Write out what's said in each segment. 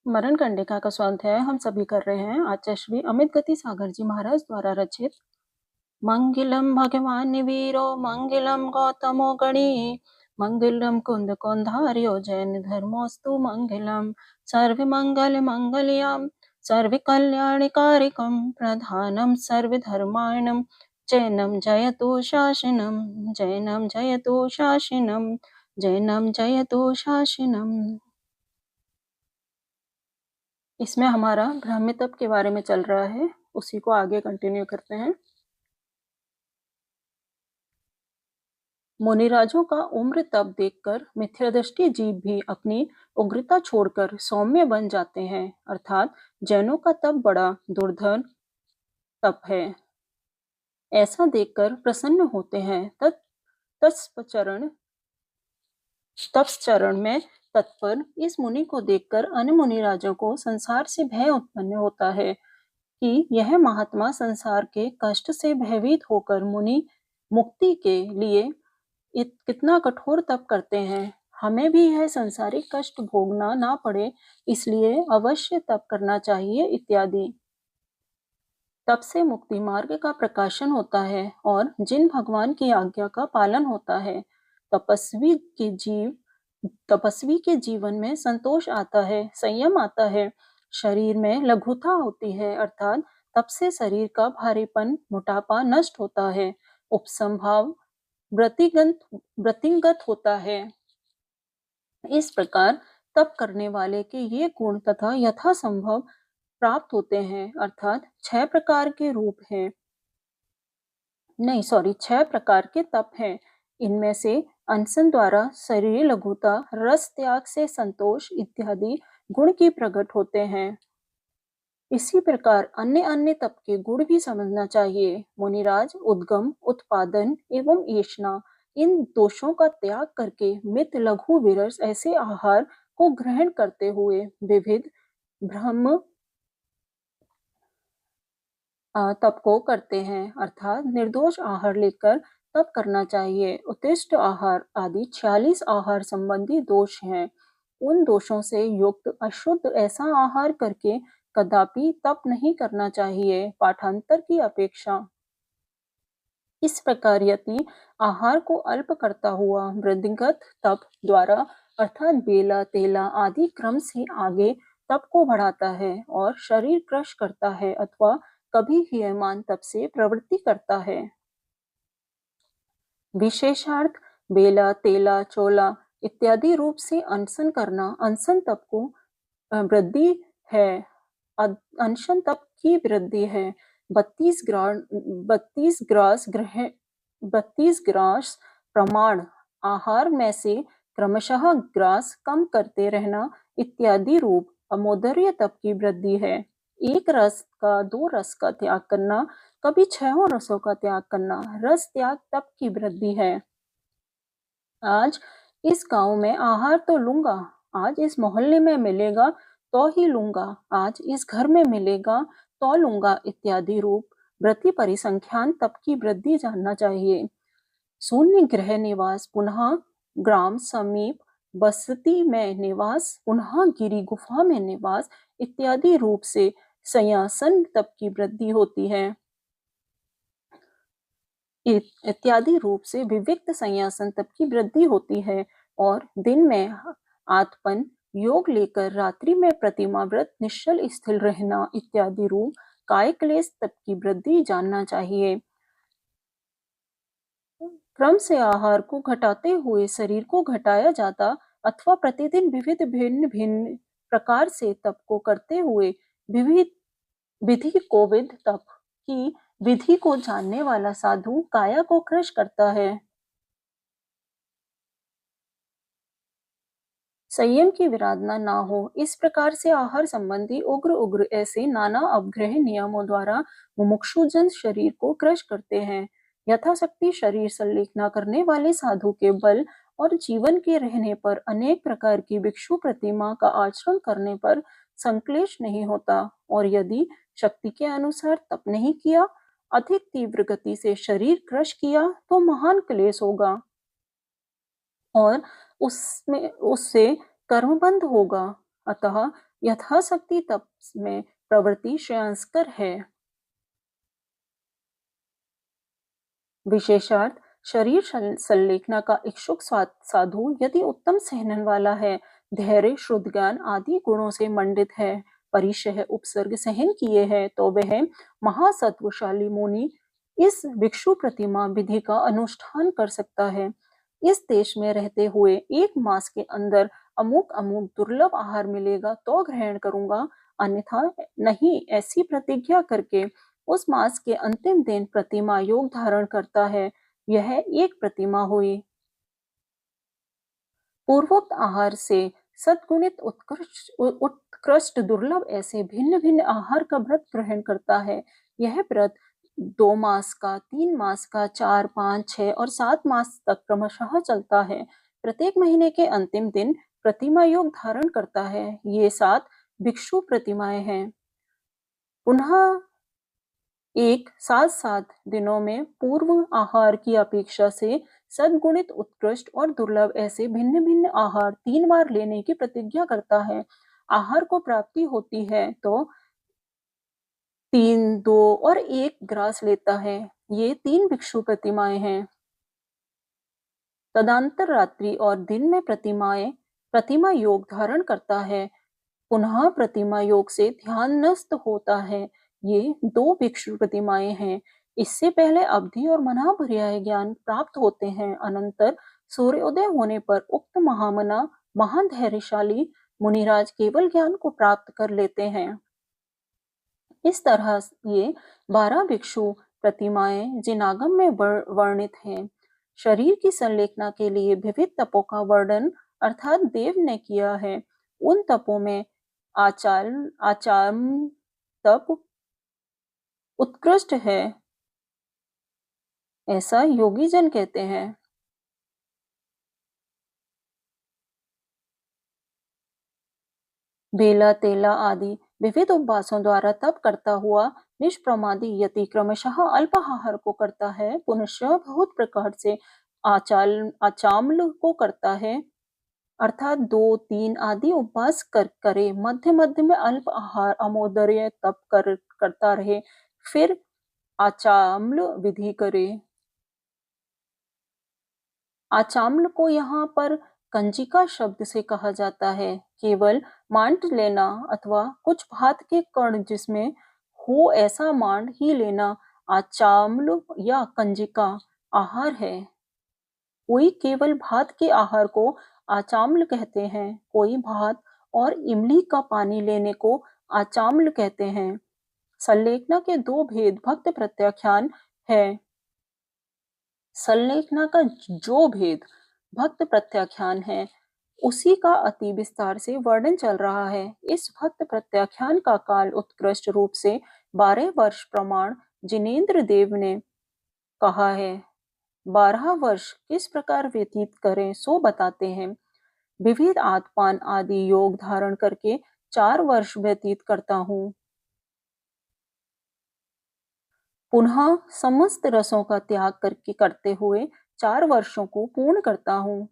मरण कंडिका का स्वाध्याय हम सभी कर रहे हैं। आचार्य श्री अमित गति सागर जी महाराज द्वारा रचित। मंगलम भगवान वीरो मंगलम गौतमो गणी मंगलम कुंद कौंधार्यो जैन धर्मोस्तु मंगलम सर्व मंगल मंगलम सर्व कल्याणकारिकम प्रधानम सर्व धर्माणम जैनम जयतु शासनम जैनम जयतु शासनम जैनम जयतु शासनम। इसमें हमारा ब्राह्मी तप के बारे में चल रहा है, उसी को आगे कंटिन्यू करते हैं। मुनिराजों का उम्र तप देखकर मिथ्यादृष्टि जीव भी अपनी उग्रता छोड़कर सौम्य बन जाते हैं, अर्थात जैनों का तप बड़ा दुर्धर तप है, ऐसा देखकर प्रसन्न होते हैं। तपश्चरण में तत्पर इस मुनि को देखकर अन्य मुनिराजों को संसार से भय उत्पन्न होता है कि यह महात्मा संसार के कष्ट से भयभीत होकर मुनि मुक्ति के लिए कितना कठोर तप करते हैं। हमें भी यह संसारिक कष्ट भोगना ना पड़े, इसलिए अवश्य तप करना चाहिए इत्यादि। तप से मुक्ति मार्ग का प्रकाशन होता है और जिन भगवान की आज्ञा का पालन होता है, तपस्वी के जीवन में संतोष आता है, संयम आता है, शरीर में लघुता होती है, अर्थात तप से शरीर का भारीपन मोटापा नष्ट होता है, उपसंभाव वृत्तिगत होता है। इस प्रकार तप करने वाले के ये गुण तथा यथासंभव प्राप्त होते हैं, अर्थात 6 प्रकार के तप हैं। इनमें से अनशन द्वारा शरीर लघुता, रस त्याग से संतोष इत्यादि गुण की प्रकट होते हैं। इसी प्रकार अन्य अन्य तप के गुण भी समझना चाहिए। मुनिराज उद्गम, उत्पादन एवं ऐष्णा इन दोषों का त्याग करके मित, लघु, विरस ऐसे आहार को ग्रहण करते हुए विविध ब्रह्म तप को करते हैं, अर्थात निर्दोष आहार लेकर तप करना चाहिए। उत्कृष्ट आहार आदि 46 आहार संबंधी दोष हैं। उन दोषों से युक्त अशुद्ध ऐसा आहार करके कदापि तप नहीं करना चाहिए, पाठांतर की अपेक्षा। इस प्रकार यति आहार को अल्प करता हुआ वृद्धिगत तप द्वारा अर्थात बेला, तेला आदि क्रम से आगे तप को बढ़ाता है और शरीर क्रश करता है अथवा कभी हीयमान तप से प्रवृत्ति करता है। विशेषार्थ बेला, तेला, चोला इत्यादि रूप से अनशन करना अनशन तप को वृद्धि है। अनशन तप की वृद्धि है। 32 ग्रास प्रमाण आहार में से क्रमशः ग्रास कम करते रहना इत्यादि रूप अमोदर्य तप की वृद्धि है। 1 रस का 2 रस का त्याग करना, कभी 6 रसों का त्याग करना रस त्याग तप की वृद्धि है। आज इस गांव में आहार तो लूंगा, आज इस मोहल्ले में मिलेगा तो ही लूंगा, आज इस घर में मिलेगा तो लूंगा इत्यादि रूप वृत्ति परिसंख्यान तप की वृद्धि जानना चाहिए। शून्य गृह निवास, पुनः ग्राम समीप बस्ती में निवास, पुनः गिरी गुफा में निवास इत्यादि रूप से संयासन तप की वृद्धि होती है। इत्यादि रूप से विविक्त संयासन तप की वृद्धि होती है और दिन में आत्मन योग लेकर रात्रि में प्रतिमा व्रत निश्चल स्थिर रहना इत्यादि रूप काय क्लेश तप की वृद्धि जानना चाहिए। क्रम से आहार को घटाते हुए शरीर को घटाया जाता अथवा प्रतिदिन विविध भिन्न भिन्न प्रकार से तप को करते हुए विधि कोविद तप की विधि को जानने वाला साधु काया को क्रश करता है। संयम की विराधना ना हो, इस प्रकार से आहार संबंधी उग्र ऐसे नाना अपग्रह नियमों द्वारा मुमुक्षुजन शरीर को क्रश करते हैं। यथाशक्ति शरीर संलेखना करने वाले साधु के बल और जीवन के रहने पर अनेक प्रकार की भिक्षु प्रतिमा का आचरण करने पर संक्लेश नहीं होता, और यदि शक्ति के अनुसार तप नहीं किया, अधिक तीव्र गति से शरीर क्रश किया तो महान क्लेश होगा और उससे कर्मबंध होगा। अतः यथाशक्ति तप में प्रवृत्ति श्रेयस्कर है। विशेषार्थ शरीर संलेखना का इच्छुक साधु यदि उत्तम सहनन वाला है, धैर्य, शुद्ध ज्ञान आदि गुणों से मंडित है, परिशय उपसर्ग सहन किए है, तो वह महासत्वशाली मुनि इस भिक्षु प्रतिमा विधि का अनुष्ठान कर सकता है। इस देश में रहते हुए 1 मास के अंदर अमुक अमुक दुर्लभ आहार मिलेगा तो ग्रहण करूंगा, अन्यथा नहीं, ऐसी प्रतिज्ञा करके उस मास के अंतिम दिन प्रतिमा योग धारण करता है। यह एक प्रतिमा हुई। पूर्वोक्त आहार से सद्गुणित उत्कृष्ट दुर्लभ ऐसे भिन्न भिन्न आहार का व्रत ग्रहण करता है। यह व्रत 2 मास का, 3 मास का, 4, 5, 6 और 7 मास तक क्रमशः चलता है। प्रत्येक महीने के अंतिम दिन प्रतिमा योग धारण करता है। ये 7 भिक्षु प्रतिमाएं हैं। पुनः एक 7 दिनों में पूर्व आहार की अपेक्षा से सद्गुणित उत्कृष्ट और दुर्लभ ऐसे भिन्न भिन्न आहार 3 बार लेने की प्रतिज्ञा करता है। आहार को प्राप्ति होती है तो 3, 2 और 1 ग्रास लेता है। ये 3 भिक्षु प्रतिमाएं हैं। तदंतर रात्रि और दिन में प्रतिमा योग धारण करता है। पुनः प्रतिमा योग से ध्यानस्थ होता है। ये 2 भिक्षु प्रतिमाएं हैं। इससे पहले अवधि और मनापर्याय ज्ञान प्राप्त होते हैं। अनंतर सूर्योदय होने पर उक्त महामना महाधैर्यशाली मुनिराज केवल ज्ञान को प्राप्त कर लेते हैं। इस तरह ये 12 भिक्षु प्रतिमाएं जिनागम में वर्णित हैं। शरीर की संलेखना के लिए विविध तपों का वर्णन अर्थात देव ने किया है। उन तपों में आचाम तप उत्कृष्ट है, ऐसा योगी जन कहते हैं। बेला, तेला आदि विविध उपवासों द्वारा तप करता हुआ निष्प्रमादी यति क्रमशः अल्पाहार को करता है, पुनश्च बहुत प्रकार से आचाम्ल को करता है, अर्थात 2, 3 आदि उपवास करे, मध्य मध्य में अल्प आहार अमोदर्य तप करता रहे, फिर आचाम्ल विधि करे। आचाम्ल को यहाँ पर कंजिका शब्द से कहा जाता है। केवल मांड लेना अथवा कुछ भात के कण जिसमें हो ऐसा मांड ही लेना आचाम्ल या कंजिका आहार है। कोई केवल भात के आहार को आचाम्ल कहते हैं, कोई भात और इमली का पानी लेने को आचाम्ल कहते हैं। संलेखना के 2 भेद भक्त प्रत्याख्यान है। संलेखना का जो भेद भक्त प्रत्याख्यान है उसी का अति विस्तार से वर्णन चल रहा है। इस भक्त प्रत्याख्यान का काल उत्कृष्ट रूप से 12 वर्ष प्रमाण जिनेन्द्र देव ने कहा है। 12 वर्ष किस प्रकार व्यतीत करें सो बताते हैं। विविध आत्मान आदि योग धारण करके 4 वर्ष व्यतीत करता हूँ। पुनः समस्त रसों का त्याग करते हुए 4 वर्षों को पूर्ण करता हूँ।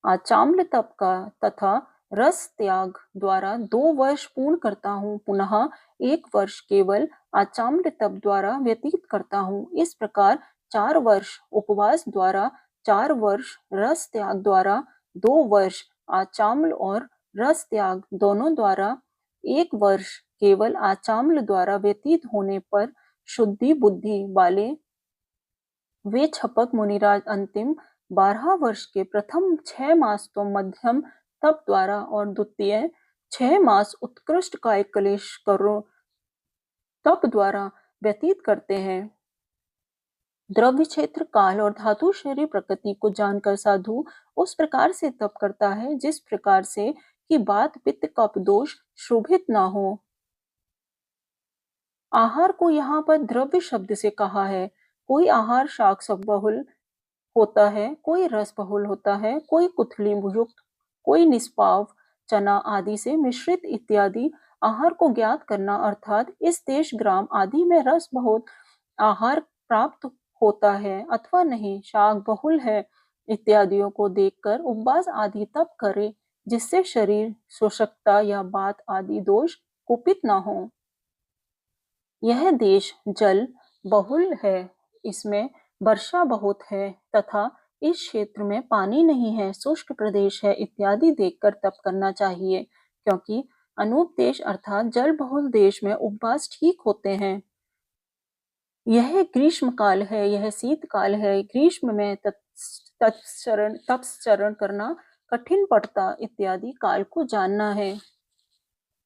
आचाम्ल तप का तथा रस त्याग द्वारा 2 वर्ष पूर्ण करता हूँ। पुनः 1 वर्ष केवल आचाम्ल तप द्वारा व्यतीत करता हूँ। इस प्रकार 4 वर्ष उपवास द्वारा, 4 वर्ष रस त्याग द्वारा, 2 वर्ष आचाम्ल और रस त्याग दोनों द्वारा, 1 वर्ष केवल आचाम्ल द्वारा व्यतीत होने पर शुद्धि बुद्धि वाले वे छपक मुनिराज अंतिम 12 वर्ष के प्रथम 6 मास तो मध्यम तप द्वारा और द्वितीय 6 मास उत्कृष्ट कायिक क्लेश करो तप द्वारा व्यतीत करते हैं। द्रव्य क्षेत्र, काल और धातु शरीर प्रकृति को जानकर साधु उस प्रकार से तप करता है जिस प्रकार से कि बात पित्त कफ दोष शोभित ना हो। आहार को यहाँ पर द्रव्य शब्द से कहा है। कोई आहार शाक बहुल होता है, कोई रस बहुल होता है, कोई कुथली युक्त, कोई निष्पाव चना आदि से मिश्रित इत्यादि आहार को ज्ञात करना अर्थात इस देश ग्राम आदि में रस बहुत आहार प्राप्त होता है अथवा नहीं, शाक बहुल है इत्यादियों को देखकर उपवास आदि तप करे, जिससे शरीर शोषकता या बात आदि दोष कुपित न हो। यह देश जल बहुल है, इसमें वर्षा बहुत है तथा इस क्षेत्र में पानी नहीं है, शुष्क प्रदेश है इत्यादि देखकर तप करना चाहिए, क्योंकि अनूप देश अर्थात जल बहुल देश में उपवास ठीक होते हैं। यह ग्रीष्म काल है, यह शीत काल है, ग्रीष्म में तपश्चरण करना कठिन पड़ता इत्यादि काल को जानना है।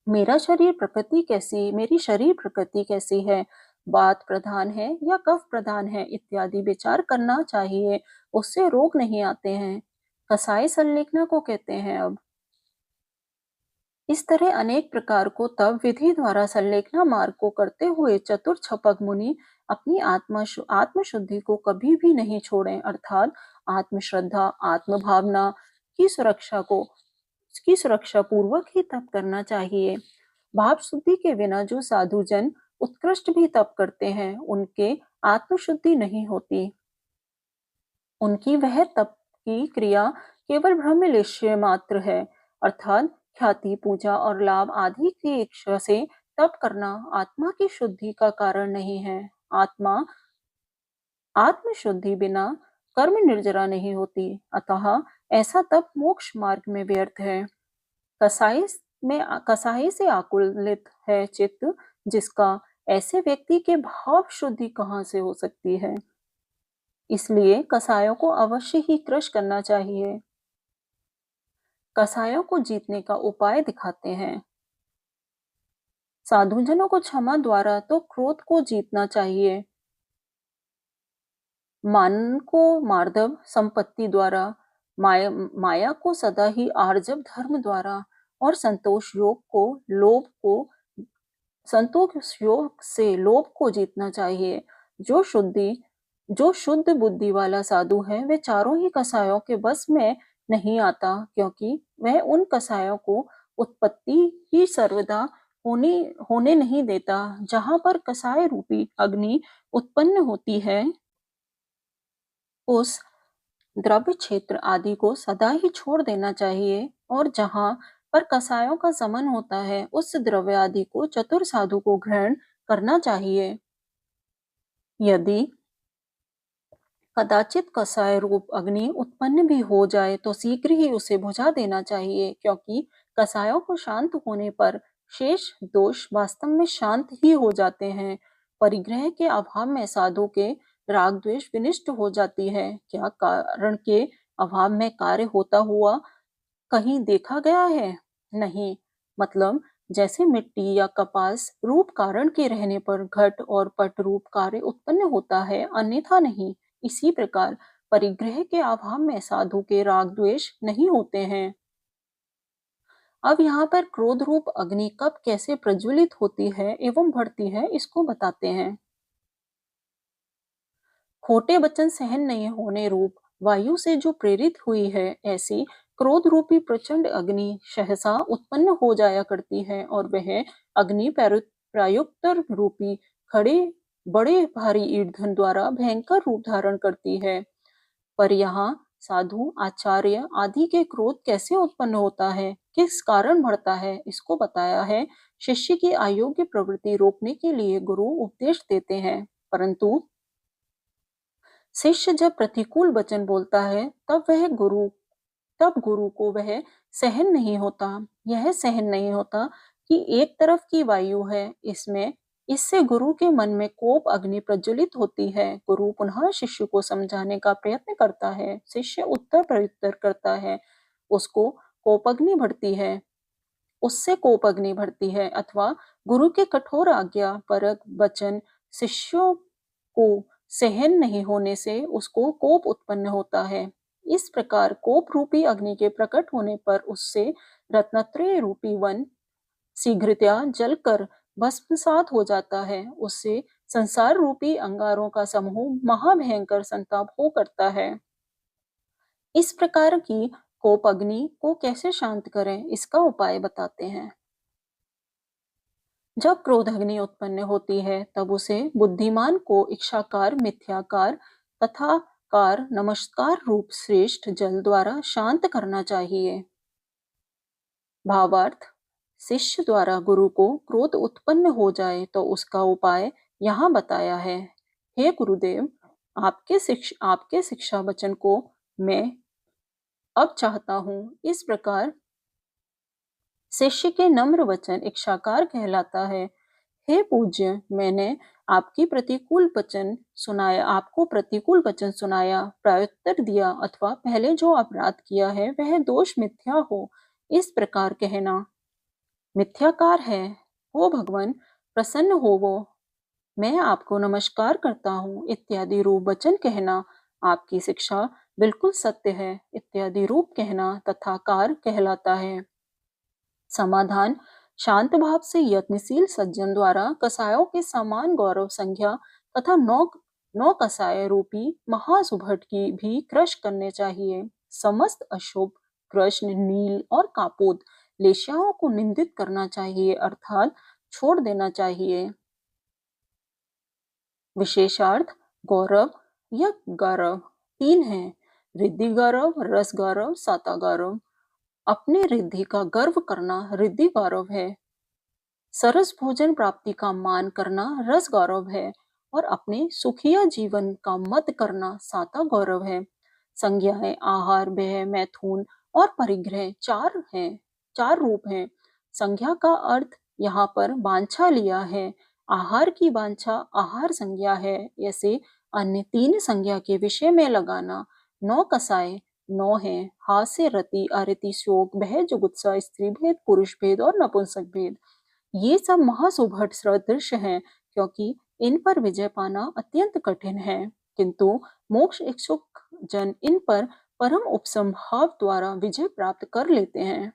मेरी शरीर प्रकृति कैसी है, वात प्रधान है या कफ प्रधान है इत्यादि विचार करना चाहिए, उससे रोग नहीं आते हैं। कसाई संलेखना को कहते हैं। अब इस तरह अनेक प्रकार को तप विधि द्वारा संलेखना मार्ग को करते हुए चतुर छपक मुनि अपनी आत्मशुद्धि को कभी भी नहीं छोड़ें, अर्थात आत्मश्रद्धा आत्मभावना की सुरक्षा पूर्वक ही तप करना चाहिए। भाव शुद्धि के बिना जो साधुजन उत्कृष्ट भी तप करते हैं, उनके आत्मशुद्धि नहीं होती। उनकी वह तप की क्रिया केवल ब्रह्मलेश्य मात्र है, अर्थात ख्याति पूजा और लाभ आदि की इच्छा से तप करना आत्मा की शुद्धि का कारण नहीं है। आत्मशुद्धि बिना कर्म निर्जरा नहीं होती, अतः ऐसा तप मोक्ष मार्ग में व्यर्थ है। कसाई से आकुलित है चित्त जिसका, ऐसे व्यक्ति के भाव शुद्धि कहाँ से हो सकती है। इसलिए कसायों को अवश्य ही क्रश करना चाहिए। कसायों को जीतने का उपाय दिखाते हैं। साधुजनों को क्षमा द्वारा तो क्रोध को जीतना चाहिए, मान को मार्दव संपत्ति द्वारा, माया को सदा ही आर्जव धर्म द्वारा, और संतोष योग से लोभ को जीतना चाहिए। जो शुद्ध बुद्धि वाला साधु है, वह चारों ही कसायों के बस में नहीं आता, क्योंकि वह उन कसायों को उत्पत्ति ही सर्वदा होने नहीं देता। जहां पर कसाय रूपी अग्नि उत्पन्न होती है, उस द्रव्य क्षेत्र आदि को सदा ही छोड़ देना चाहिए, और जहां पर कसायों का समन होता है, उस द्रव्य आदि को चतुर साधु को ग्रहण करना चाहिए। यदि कदाचित कसाय रूप अग्नि उत्पन्न भी हो जाए तो शीघ्र ही उसे बुझा देना चाहिए, क्योंकि कसायों को शांत होने पर शेष दोष वास्तव में शांत ही हो जाते हैं। परिग्रह के अभाव में साधु के राग द्वेष विनिष्ट हो जाती है। क्या कारण के अभाव में कार्य होता हुआ कहीं देखा गया है? नहीं। मतलब जैसे मिट्टी या कपास रूप कारण के रहने पर घट और पट रूप कार्य उत्पन्न होता है, अन्यथा नहीं। इसी प्रकार परिग्रह के अभाव में साधु के राग द्वेष नहीं होते हैं। अब यहाँ पर क्रोध रूप अग्नि कब कैसे प्रज्वलित होती है एवं बढ़ती है, इसको बताते हैं। खोटे वचन सहन नहीं होने रूप वायु से जो प्रेरित हुई है, ऐसी क्रोध रूपी प्रचंड अग्नि सहसा उत्पन्न हो जाया करती है, और वह अग्नि प्रायुक्त रूपी खड़े बड़े भारी ईंधन द्वारा भयंकर रूप धारण करती है। पर यहाँ साधु आचार्य आदि के क्रोध कैसे उत्पन्न होता है, किस कारण बढ़ता है, इसको बताया है। शिष्य की अयोग्य प्रवृत्ति रोकने के लिए गुरु उपदेश देते हैं, परंतु शिष्य जब प्रतिकूल वचन बोलता है तब गुरु को वह सहन नहीं होता। यह सहन नहीं होता कि एक तरफ की वायु है, इससे गुरु के मन में कोप अग्नि प्रज्वलित होती है। गुरु पुनः शिष्य को समझाने का प्रयत्न करता है, शिष्य उत्तर प्रत्युत्तर करता है, उससे कोप अग्नि बढ़ती है, अथवा गुरु के कठोर आज्ञा परक वचन शिष्यों को सहन नहीं होने से उसको कोप उत्पन्न होता है। इस प्रकार कोप रूपी अग्नि के प्रकट होने पर उससे रत्नत्रय रूपी वन शीघ्रतया जलकर भस्मसात हो जाता है। उससे संसार रूपी अंगारों का समूह महाभयंकर संताप हो करता है। इस प्रकार की कोप अग्नि को कैसे शांत करें, इसका उपाय बताते हैं। जब क्रोध अग्नि उत्पन्न होती है, तब उसे बुद्धिमान को इच्छाकार, मिथ्याकार तथा कार नमस्कार रूप श्रेष्ठ जल द्वारा शांत करना चाहिए। भावार्थ, शिष्य द्वारा गुरु को क्रोध उत्पन्न हो जाए तो उसका उपाय यहाँ बताया है। हे गुरुदेव, आपके शिक्षा वचन को मैं अब चाहता हूँ। इस प्रकार शिष्य के नम्र वचन इच्छाकार कहलाता है। हे पूज्य, मैंने आपको प्रतिकूल वचन सुनाया, प्रत्युत्तर दिया अथवा पहले जो अपराध किया है वह दोष मिथ्या हो, इस प्रकार कहना मिथ्याकार है। हो भगवान, प्रसन्न होवो, मैं आपको नमस्कार करता हूँ इत्यादि रूप वचन कहना आपकी शिक्षा बिल्कुल सत्य है इत्यादि रूप कहना तथाकार कहलाता है। समाधान, शांत भाव से यत्नशील सज्जन द्वारा कसायों के समान गौरव संज्ञा तथा नौ कसाय रूपी महासुभट की भी क्रश करने चाहिए। समस्त अशुभ कृष्ण, नील और कापोद लेश्याओं को निंदित करना चाहिए, अर्थात छोड़ देना चाहिए। विशेषार्थ गौरव या गौरव 3 हैं: रिद्धि गौरव, रस गौरव, साता गौरव। अपने रिद्धि का गर्व करना रिद्धि गौरव है। सरस भोजन प्राप्ति का मान करना रस गौरव है और अपने सुखिया जीवन का मत करना साता गौरव है। संज्ञाएं आहार, व्यय, मैथुन और परिग्रह 4 रूप हैं। संज्ञा का अर्थ यहाँ पर वांछा लिया है। आहार की वांछा आहार संज्ञा है। ऐसे अन्य 3 संज्ञा के विषय में लगाना। 9 कसाय 9 है: हास्य, रति, अरति, शोक, भय, जुगुप्सा, स्त्री भेद, पुरुष भेद और नपुंसक भेद। ये सब महासुभट सदृश हैं, क्योंकि इन पर विजय पाना अत्यंत कठिन है, किंतु मोक्ष इच्छुक जन इन पर परम उपशम भाव द्वारा विजय प्राप्त कर लेते हैं।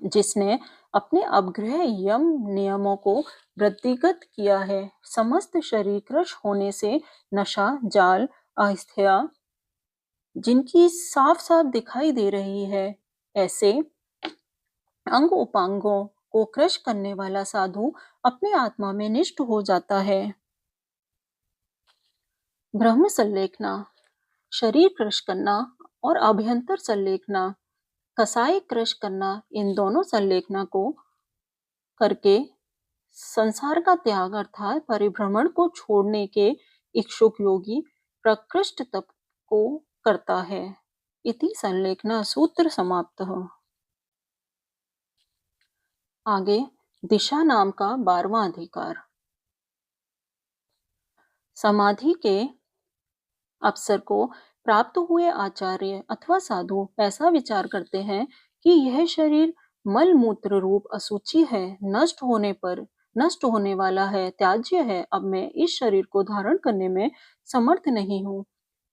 जिसने अपने अपग्रह यम नियमों को वृद्धिगत किया है, समस्त शरीर क्रश होने से नशा, जाल, अस्थिया जिनकी साफ साफ दिखाई दे रही है, ऐसे अंग उपांगों को क्रश करने वाला साधु अपने आत्मा में निष्ठ हो जाता है। ब्रह्म संलेखना, शरीर क्रश करना और अभ्यंतर संलेखना, कसाय क्रश करना, इन दोनों संलेखना को करके संसार का त्याग अर्थात परिभ्रमण को छोड़ने के इच्छुक योगी प्रकृष्ट तप को करता है। इति संलेखना सूत्र समाप्त हो। आगे दिशा नाम का 12वां अधिकार। समाधि के अवसर को प्राप्त हुए आचार्य अथवा साधु ऐसा विचार करते हैं कि यह शरीर मल मूत्र रूप अशुचि है, नष्ट होने वाला है, त्याज्य है। अब मैं इस शरीर को धारण करने में समर्थ नहीं हूँ।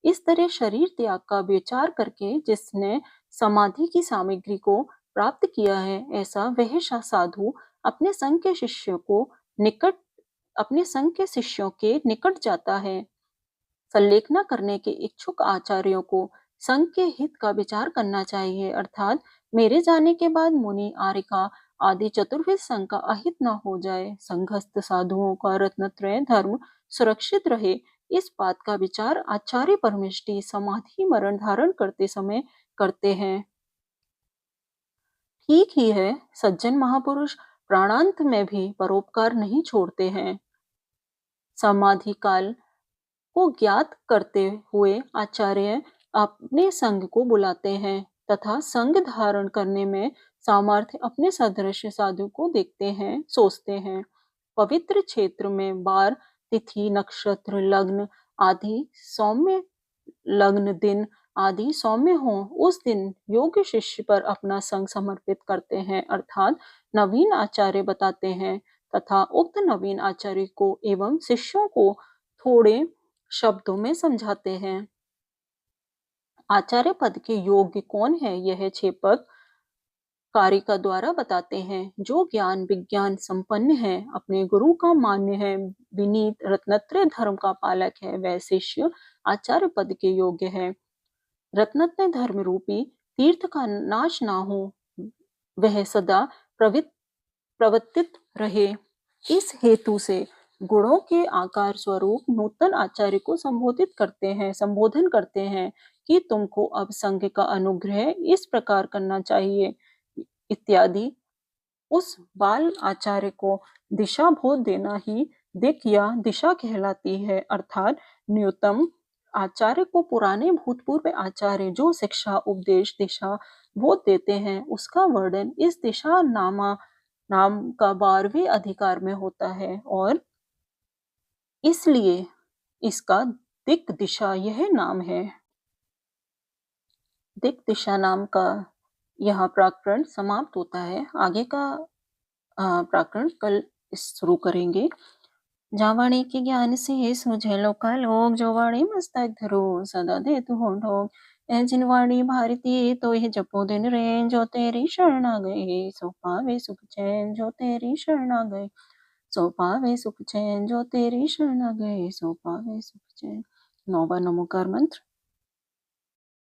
इस तरह शरीर त्याग का विचार करके जिसने समाधि की सामग्री को प्राप्त किया है, ऐसा वह साधु अपने संघ के शिष्यों के निकट जाता है। संलेखना करने के इच्छुक आचार्यों को संघ के हित का विचार करना चाहिए, अर्थात मेरे जाने के बाद मुनि, आर्यिका आदि चतुर्विध संघ का अहित न हो जाए, संघस्थ साधुओं का रत्नत्रय धर्म सुरक्षित रहे, इस बात का विचार आचार्य परमिष्टि समाधि मरण धारण करते समय करते हैं। ठीक ही है, सज्जन महापुरुष प्राणांत में भी परोपकार नहीं छोड़ते हैं। समाधि काल को ज्ञात करते हुए आचार्य अपने संघ को बुलाते हैं तथा संघ धारण करने में सामर्थ्य अपने सदृश साधु को देखते हैं, सोचते हैं। पवित्र क्षेत्र में बार, तिथि, नक्षत्र, लग्न आदि सौम्य हो, उस दिन योग्य शिष्य पर अपना संग समर्पित करते हैं, अर्थात नवीन आचार्य बताते हैं तथा उक्त नवीन आचार्य को एवं शिष्यों को थोड़े शब्दों में समझाते हैं। आचार्य पद के योग्य कौन है, यह छेपक कारिका द्वारा बताते हैं। जो ज्ञान विज्ञान संपन्न है, अपने गुरु का मान्य है, विनीत, रत्नत्रय धर्म का पालक है, वह शिष्य आचार्य पद के योग्य है। रत्नत्रय धर्म रूपी तीर्थ का नाश ना हो, वह सदा प्रवर्तित रहे। इस हेतु से गुणों के आकार स्वरूप नूतन आचार्य को संबोधन करते हैं कि तुमको अब संघ का अनुग्रह इस प्रकार करना चाहिए इत्यादि। उस बाल आचार्य को दिशा बोध देना ही दिक या दिशा कहलाती है, अर्थात न्यूनतम आचार्य को पुराने भूतपूर्व आचार्य जो शिक्षा उपदेश दिशा बोध देते हैं उसका वर्णन इस दिशा नाम का 12वें अधिकार में होता है और इसलिए इसका दिक दिशा यह नाम है। दिक दिशा नाम का यह प्रकरण समाप्त होता है। आगे का प्रकरण कल शुरू करेंगे। जावाणी के ज्ञान से सूझे लोका लोग जो वाणी मस्तक धरो सदा दे तू हो ठोक ए जिनवाणी भारती तो यह जपो दिन रे जो तेरी शरण आ गए सो पावे सुख चैन जो तेरी शरण आ गए सो पावे सुख चैन जो तेरी शरण आ गए सो पावे सुख चैन। नौवा नमोकार मंत्र।